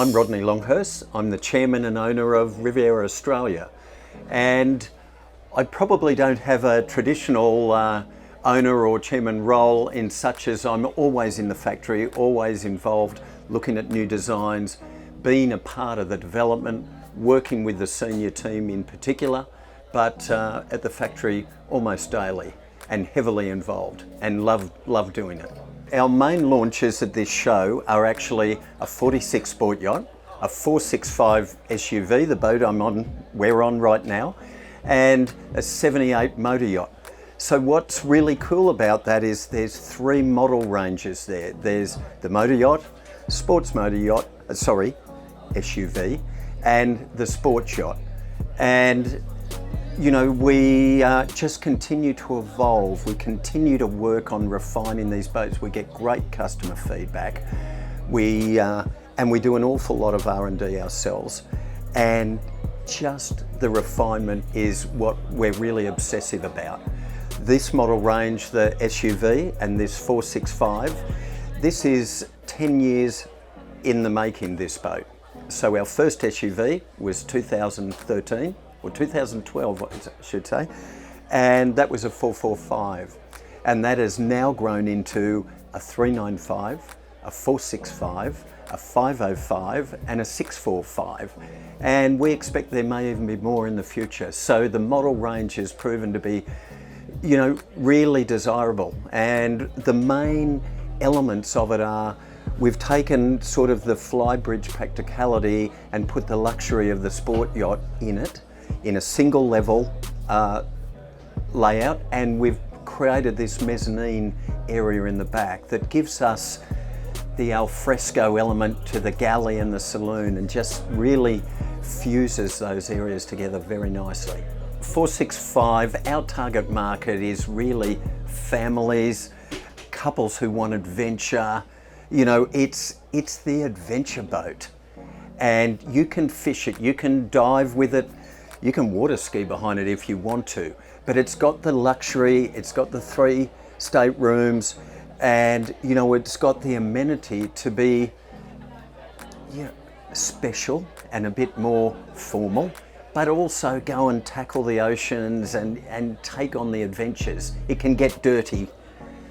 I'm Rodney Longhurst. I'm the chairman and owner of Riviera Australia. And I probably don't have a traditional owner or chairman role in such as I'm always in the factory, always involved, looking at new designs, being a part of the development, working with the senior team in particular, but at the factory almost daily and heavily involved and love doing it. Our main launches at this show are actually a 46 sport yacht, a 465 SUV, the boat we're on right now, and a 78 motor yacht. So what's really cool about that is there's three model ranges there. There's the motor yacht, sports motor yacht, SUV, and the sports yacht. And you know, we just continue to evolve. We continue to work on refining these boats. We get great customer feedback. And we do an awful lot of R&D ourselves. And just the refinement is what we're really obsessive about. This model range, the SUV, and this 465, this is 10 years in the making, this boat. So our first SUV was 2013. Or 2012, I should say, and that was a 445. And that has now grown into a 395, a 465, a 505, and a 645. And we expect there may even be more in the future. So the model range has proven to be, you know, really desirable. And the main elements of it are, we've taken sort of the flybridge practicality and put the luxury of the sport yacht in it, in a single level layout, and we've created this mezzanine area in the back that gives us the alfresco element to the galley and the saloon and just really fuses those areas together very nicely. 465, our target market is really families, couples who want adventure. You know, it's the adventure boat, and you can fish it, you can dive with it, you can water ski behind it if you want to, but it's got the luxury, it's got the 3 staterooms, and you know, it's got the amenity to be, you know, special and a bit more formal, but also go and tackle the oceans and take on the adventures. It can get dirty.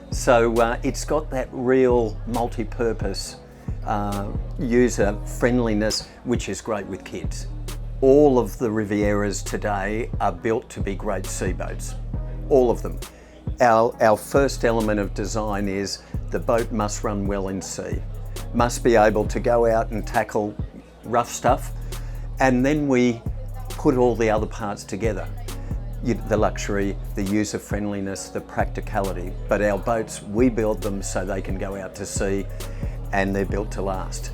So it's got that real multi-purpose user friendliness, which is great with kids. All of the Rivieras today are built to be great sea boats, all of them. Our first element of design is the boat must run well in sea, must be able to go out and tackle rough stuff, and then we put all the other parts together. The luxury, the user friendliness, the practicality. But our boats, we build them so they can go out to sea, and they're built to last.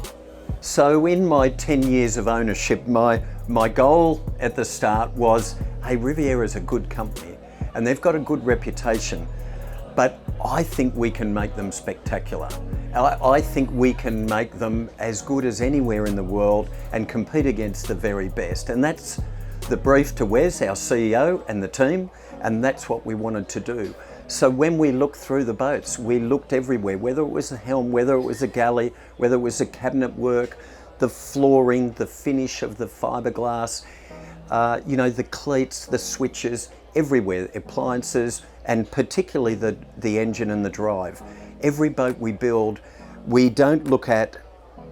So in my 10 years of ownership, my goal at the start was, hey, Riviera's a good company and they've got a good reputation, but I think we can make them spectacular. I think we can make them as good as anywhere in the world and compete against the very best. And that's the brief to Wes, our CEO, and the team, and that's what we wanted to do. So when we looked through the boats, we looked everywhere, whether it was the helm, whether it was the galley, whether it was the cabinet work, the flooring, the finish of the fiberglass, you know, the cleats, the switches, everywhere, appliances, and particularly the engine and the drive. Every boat we build, we don't look at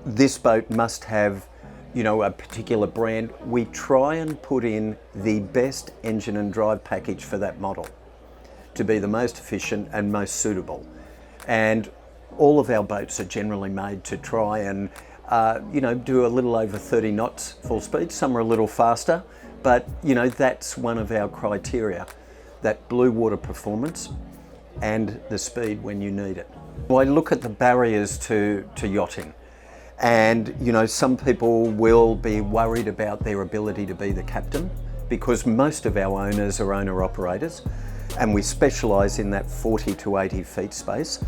this boat must have, you know, a particular brand. We try and put in the best engine and drive package for that model to be the most efficient and most suitable. And all of our boats are generally made to try and you know, do a little over 30 knots full speed. Some are a little faster, but you know, that's one of our criteria, that blue water performance and the speed when you need it. Well, I look at the barriers to yachting, and you know, some people will be worried about their ability to be the captain, because most of our owners are owner-operators, and we specialise in that 40 to 80 feet space,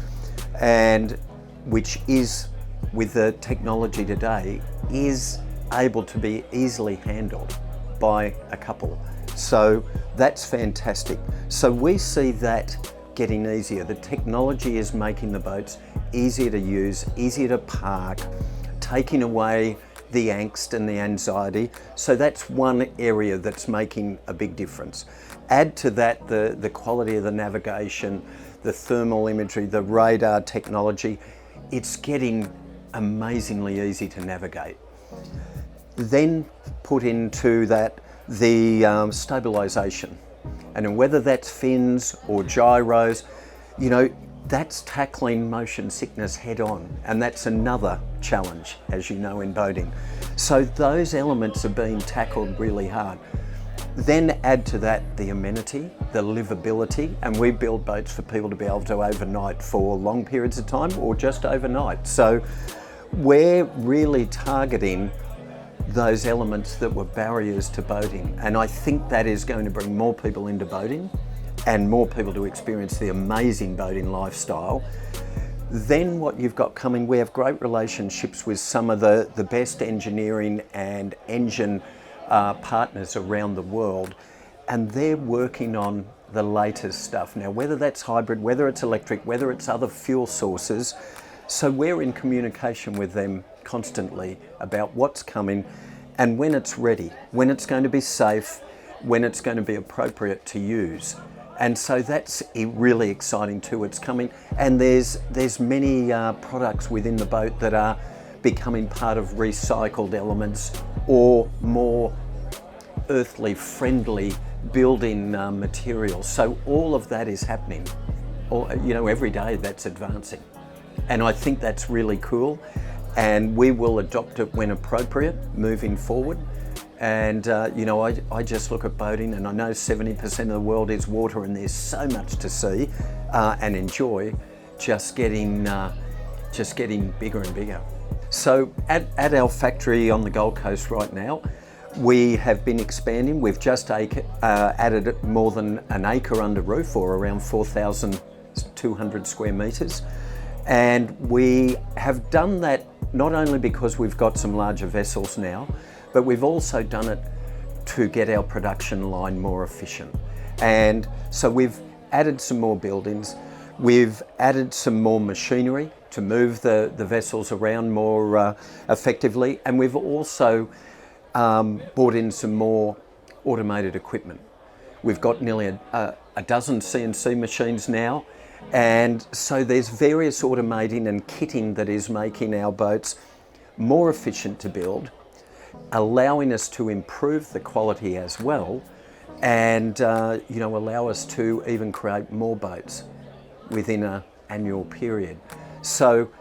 and which is, with the technology today, is able to be easily handled by a couple. So that's fantastic. So we see that getting easier. The technology is making the boats easier to use, easier to park, taking away the angst and the anxiety. So that's one area that's making a big difference. Add to that the quality of the navigation, the thermal imagery, the radar technology. It's getting amazingly easy to navigate. Then put into that the stabilisation, and whether that's fins or gyros, you know, that's tackling motion sickness head on, and that's another challenge, as you know, in boating. So those elements are being tackled really hard. Then add to that the amenity, the livability, and we build boats for people to be able to overnight for long periods of time or just overnight. So we're really targeting those elements that were barriers to boating, and I think that is going to bring more people into boating and more people to experience the amazing boating lifestyle. Then what you've got coming, we have great relationships with some of the best engineering and engine partners around the world, and they're working on the latest stuff now, whether that's hybrid, whether it's electric, whether it's other fuel sources. So we're in communication with them constantly about what's coming and when it's ready, when it's going to be safe, when it's going to be appropriate to use. And so that's really exciting too. It's coming, and there's many products within the boat that are becoming part of recycled elements or more earthly friendly building materials. So all of that is happening, every day. That's advancing, and I think that's really cool, and we will adopt it when appropriate moving forward. And I just look at boating, and I know 70% of the world is water, and there's so much to see and enjoy, just getting bigger and bigger. So at our factory on the Gold Coast right now, we have been expanding. We've just added more than an acre under roof, or around 4,200 square metres. And we have done that not only because we've got some larger vessels now, but we've also done it to get our production line more efficient. And so we've added some more buildings, we've added some more machinery to move the vessels around more effectively, and we've also brought in some more automated equipment. We've got nearly a dozen CNC machines now, and so there's various automating and kitting that is making our boats more efficient to build, allowing us to improve the quality as well, and allow us to even create more boats within an annual period. So,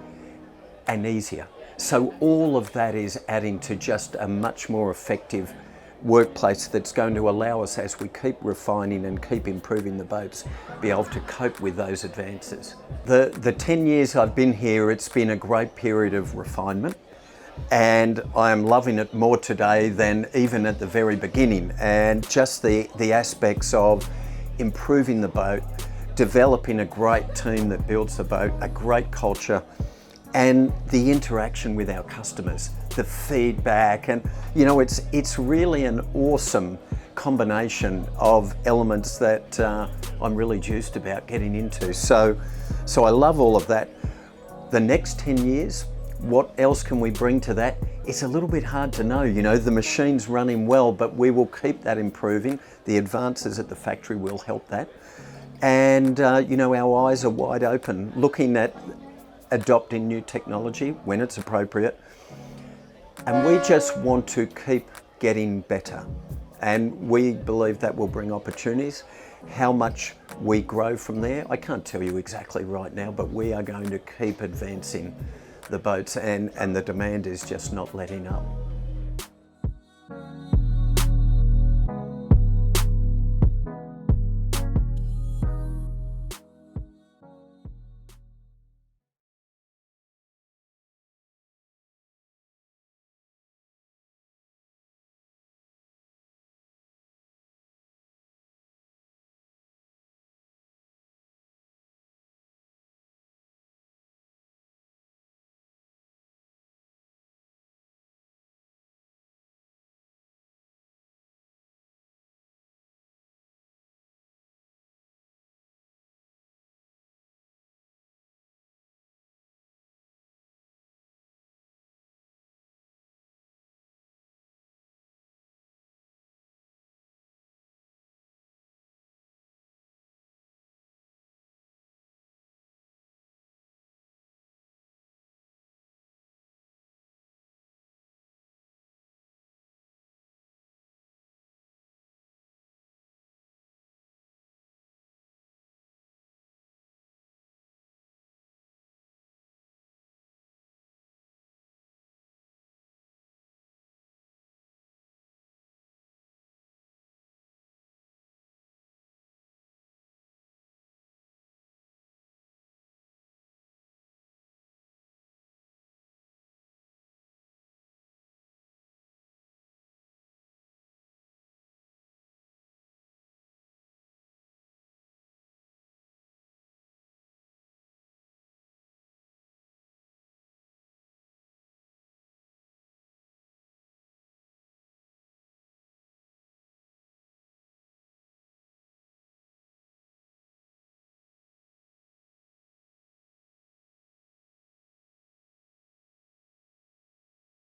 and easier. So all of that is adding to just a much more effective workplace that's going to allow us, as we keep refining and keep improving the boats, be able to cope with those advances. The 10 years I've been here, it's been a great period of refinement, and I am loving it more today than even at the very beginning. And just the aspects of improving the boat, developing a great team that builds the boat, a great culture, and the interaction with our customers, the feedback, and it's really an awesome combination of elements that I'm really juiced about getting into. So I love all of that. The next 10 years, what else can we bring to that? It's a little bit hard to know. The machine's running well, but we will keep that improving. The advances at the factory will help that. And our eyes are wide open, looking at adopting new technology when it's appropriate. And we just want to keep getting better. And we believe that will bring opportunities. How much we grow from there, I can't tell you exactly right now, but we are going to keep advancing the boats, and the demand is just not letting up.